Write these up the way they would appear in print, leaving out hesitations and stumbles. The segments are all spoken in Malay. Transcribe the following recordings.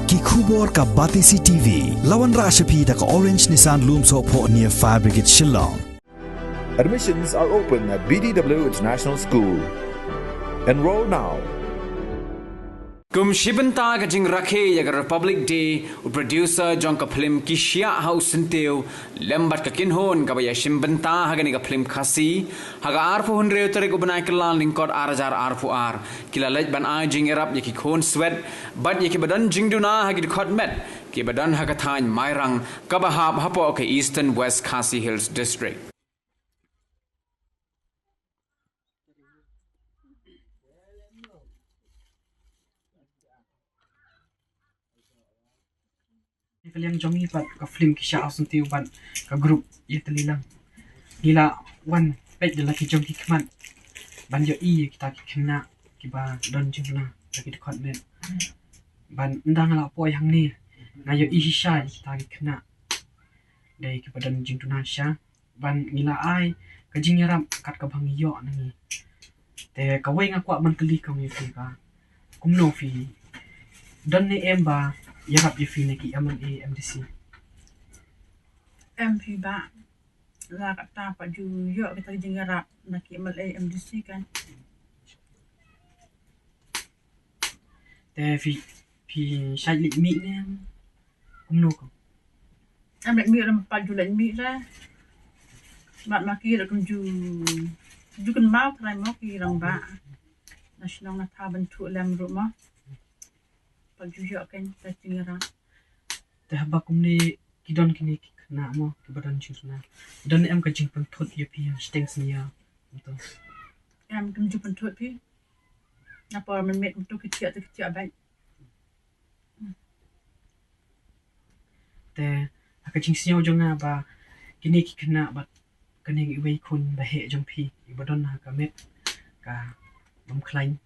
ki khubor ka Batisi TV lawan rashapi da ka Orange Nissan Lumso po near Fire Brigade Shillong. Admissions are open at BDW International School. Enroll now. Kum shibanta ka jing rakhe yaga Republic Day u producer jong ka Phlim ki Shiah house Syntiew lembat ka kinhon ka baya shimbanta haga ni ka Phlim khasi haga arfu hundre utere ko banai kelan lingkot arajar arfu ar kila lej ban ai Jingïarap yaki Khunswet bad yaki badan jingduna hagi di Khunswet ki badan haga thain mairang ka bahab hapo ke Eastern West Khasi Hills district. Kalian jongi pat ka Phlim ki Shiah Syntiew ban ka group ye telilang gila wan pet de laki jongi kman ban yo kita ki kena ki ba don jingna laki de Khunswet ban ndang la po yang ni na yo Shiah kita ki kena dai ki badan jingtuna Shiah ban gila ai ka Jingïarap kat ka bang yo nangi te ka wei ngakwa man kali ka mi fi ba kumno fi don ni emba Yarap ye fi neki MLA MDC. MP ba la kata pak ju yo kita Jingïarap neki MLA MDC kan. Te fi sai lik mi ne kumno ko. Am lek mi ram pak ju lek mi la. Mat maki la kum ju kan mau trai mau ki rang ba. Nasional na ta bentuk lem rumah. Pak ju yo kan ta Jingïarap. Te haba kumni kidon kini kena mo ki badan jingna. Dan em ka jing pentot ye pi steng senia. Betul. Am kum ju pentot pi. Napa memet untuk kecil baik. Te ka jing senia jonga ba kini ki kena ba kani wei kun ba he jong pi badan ha ka met ka bam klain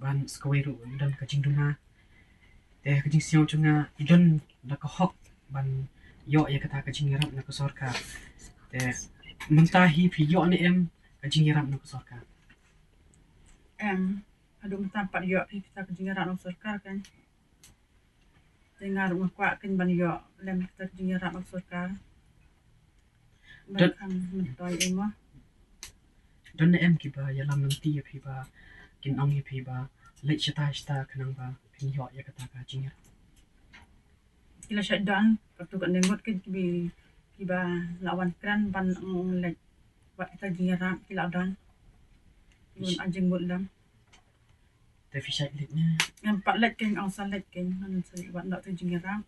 ban skweru dan ka jing duna. Te ka jing senia jonga idon da ka hok ban yo ya kata ka Jingïarap na ka sorka. Te mentahi pi yo ni em ka Jingïarap na ka sorka. Aduh tempat yo kita ke Jingïarap nak sorkar kan. Dengar ngakwa kan ban yo lem kita ke Jingïarap nak sorkar. Dan mentoy emo. Dan em ki ba ya lam nanti ya pi ba kin ong ya pi ba lek shita kenang ba pin yo ya kata ka Jingïarap. Kila shutdown waktu kan nengot ke kiba lawan kran ban lek buat kita Jingïarap kila dan. Mun anjing bulam. Te fi sai lek ne. Yang 4 lek kan ang salet kan nan sa buat nak Jingïarap.